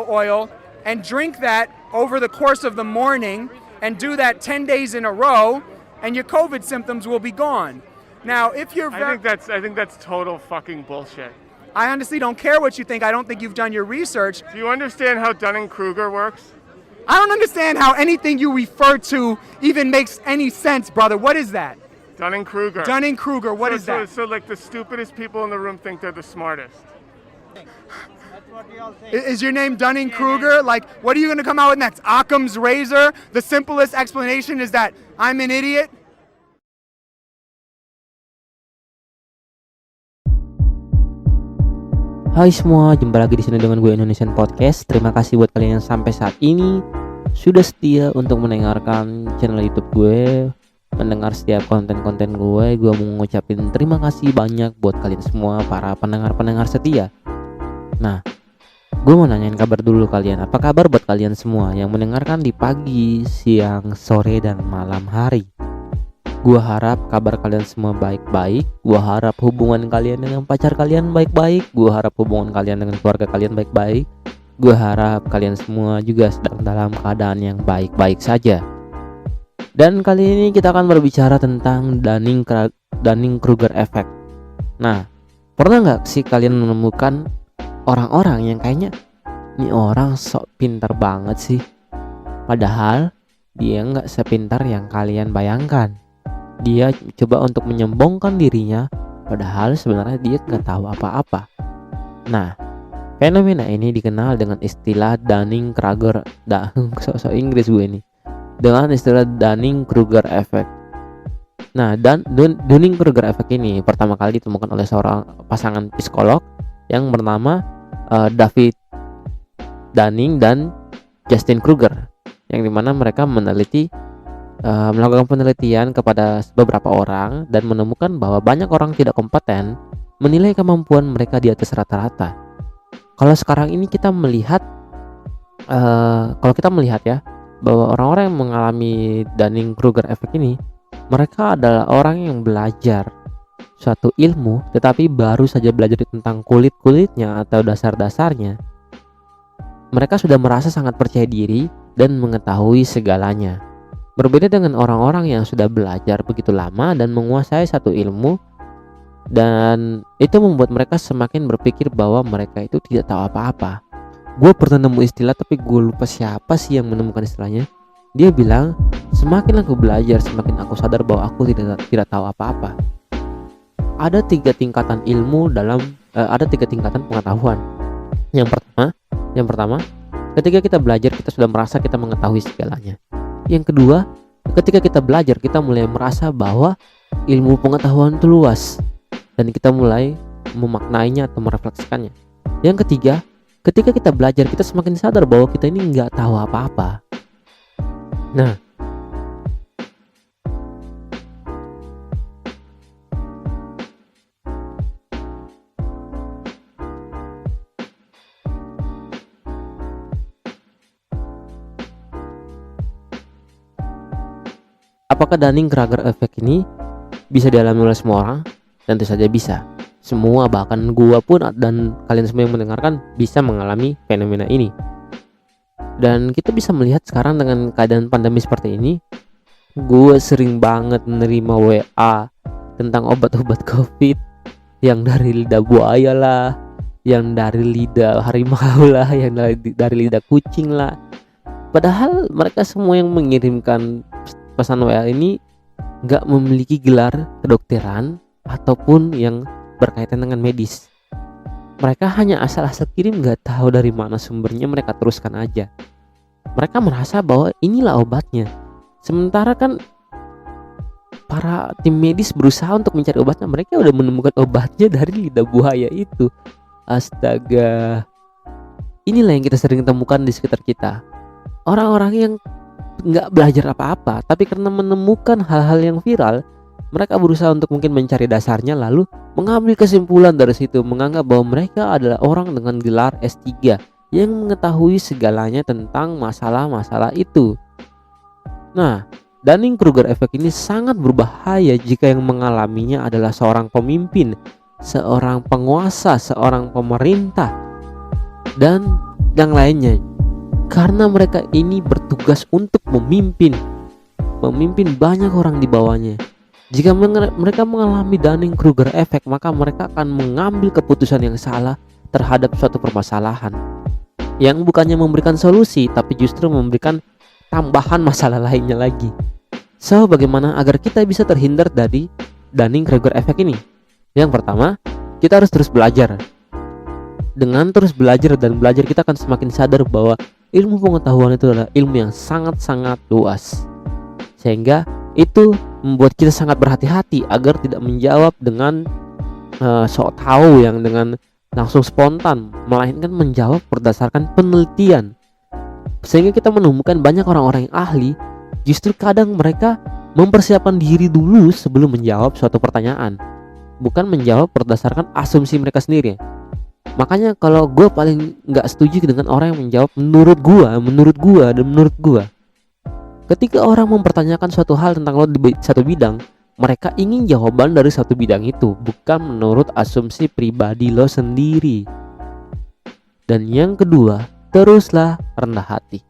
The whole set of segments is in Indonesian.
oil and drink that over the course of the morning and do that 10 days in a row, and your COVID symptoms will be gone. Now, if you're I think that's total fucking bullshit. I honestly don't care what you think. I don't think you've done your research. Do you understand how Dunning-Kruger works? I don't understand how anything you refer to even makes any sense, brother. What is that? Dunning-Kruger. Dunning-Kruger, what is that? So like the stupidest people in the room think they're the smartest. Is your name Dunning-Kruger? Like, what are you going to come out with next? Occam's razor? The simplest explanation is that I'm an idiot? Hai semua, jumpa lagi di sini dengan gue Indonesian Podcast. Terima kasih buat kalian yang sampai saat ini sudah setia untuk mendengarkan channel YouTube gue, mendengar setiap konten-konten gue. Gue mau ngucapin terima kasih banyak buat kalian semua para pendengar-pendengar setia. Nah, gue mau nanyain kabar dulu kalian. Apa kabar buat kalian semua yang mendengarkan di pagi, siang, sore, dan malam hari? Gua harap kabar kalian semua baik-baik. Gua harap hubungan kalian dengan pacar kalian baik-baik. Gua harap hubungan kalian dengan keluarga kalian baik-baik. Gua harap kalian semua juga sedang dalam keadaan yang baik-baik saja. Dan kali ini kita akan berbicara tentang Dunning-Kruger Effect. Nah, pernah nggak sih kalian menemukan orang-orang yang kayaknya ini orang sok pintar banget sih, padahal dia nggak sepintar yang kalian bayangkan. Dia coba untuk menyombongkan dirinya, padahal sebenarnya dia nggak tahu apa-apa. Nah, fenomena ini dikenal dengan istilah Dunning-Kruger. So Inggris gue ini. Dengan istilah Dunning-Kruger Effect. Nah, Dunning-Kruger Effect ini pertama kali ditemukan oleh seorang pasangan psikolog yang bernama David Dunning dan Justin Kruger, yang dimana mereka melakukan penelitian kepada beberapa orang dan menemukan bahwa banyak orang tidak kompeten menilai kemampuan mereka di atas rata-rata. Kalau sekarang ini kita melihat ya bahwa orang-orang yang mengalami Dunning-Kruger Effect ini, mereka adalah orang yang belajar suatu ilmu tetapi baru saja belajar tentang kulit-kulitnya atau dasar-dasarnya. Mereka sudah merasa sangat percaya diri dan mengetahui segalanya. Berbeda dengan orang-orang yang sudah belajar begitu lama dan menguasai satu ilmu, dan itu membuat mereka semakin berpikir bahwa mereka itu tidak tahu apa-apa. Gue pernah nemu istilah tapi gue lupa siapa sih yang menemukan istilahnya. Dia bilang, semakin aku belajar semakin aku sadar bahwa aku tidak tahu apa-apa. Ada tiga tingkatan pengetahuan. Yang pertama, ketika kita belajar kita sudah merasa kita mengetahui segalanya. Yang kedua, ketika kita belajar kita mulai merasa bahwa ilmu pengetahuan itu luas dan kita mulai memaknainya atau merefleksikannya. Yang ketiga, ketika kita belajar kita semakin sadar bahwa kita ini nggak tahu apa-apa. Nah, apakah Dunning-Kruger Effect ini bisa dialami oleh semua orang? Tentu saja bisa. Semua, bahkan gua pun dan kalian semua yang mendengarkan bisa mengalami fenomena ini. Dan kita bisa melihat sekarang dengan keadaan pandemi seperti ini, gua sering banget menerima WA tentang obat-obat COVID yang dari lidah buaya lah, yang dari lidah harimau lah, yang dari lidah kucing lah. Padahal mereka semua yang mengirimkan pesan WA ini nggak memiliki gelar kedokteran ataupun yang berkaitan dengan medis. Mereka hanya asal-asal kirim, nggak tahu dari mana sumbernya, mereka teruskan aja. Mereka merasa bahwa inilah obatnya. Sementara kan para tim medis berusaha untuk mencari obatnya, mereka udah menemukan obatnya dari lidah buaya itu. Astaga. Inilah yang kita sering temukan di sekitar kita. Orang-orang yang nggak belajar apa-apa, tapi karena menemukan hal-hal yang viral, mereka berusaha untuk mungkin mencari dasarnya, lalu mengambil kesimpulan dari situ, menganggap bahwa mereka adalah orang dengan gelar S3 yang mengetahui segalanya tentang masalah-masalah itu. Nah, Dunning-Kruger Effect ini sangat berbahaya jika yang mengalaminya adalah seorang pemimpin, seorang penguasa, seorang pemerintah, dan yang lainnya. Karena mereka ini bertugas untuk memimpin banyak orang di bawahnya. Jika mereka mengalami Dunning-Kruger effect, maka mereka akan mengambil keputusan yang salah terhadap suatu permasalahan, yang bukannya memberikan solusi, tapi justru memberikan tambahan masalah lainnya lagi. So, bagaimana agar kita bisa terhindar dari Dunning-Kruger effect ini? Yang pertama, kita harus terus belajar. Dengan terus belajar dan belajar, kita akan semakin sadar bahwa ilmu pengetahuan itu adalah ilmu yang sangat-sangat luas, sehingga itu membuat kita sangat berhati-hati agar tidak menjawab dengan sok tahu yang dengan langsung spontan, melainkan menjawab berdasarkan penelitian. Sehingga kita menemukan banyak orang-orang yang ahli, justru kadang mereka mempersiapkan diri dulu sebelum menjawab suatu pertanyaan, bukan menjawab berdasarkan asumsi mereka sendiri. Makanya kalau gue paling nggak setuju dengan orang yang menjawab menurut gue. Ketika orang mempertanyakan suatu hal tentang lo di satu bidang, mereka ingin jawaban dari satu bidang itu, bukan menurut asumsi pribadi lo sendiri. Dan yang kedua, teruslah rendah hati.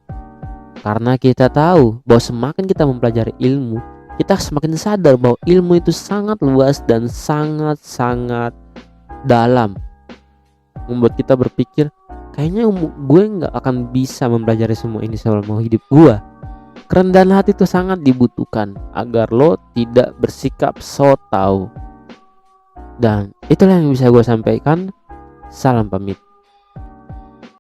Karena kita tahu bahwa semakin kita mempelajari ilmu, kita semakin sadar bahwa ilmu itu sangat luas dan sangat-sangat dalam. Membuat kita berpikir, kayaknya gue gak akan bisa mempelajari semua ini selama hidup gue. Kerendahan hati itu sangat dibutuhkan agar lo tidak bersikap so tahu. Dan itulah yang bisa gue sampaikan. Salam pamit.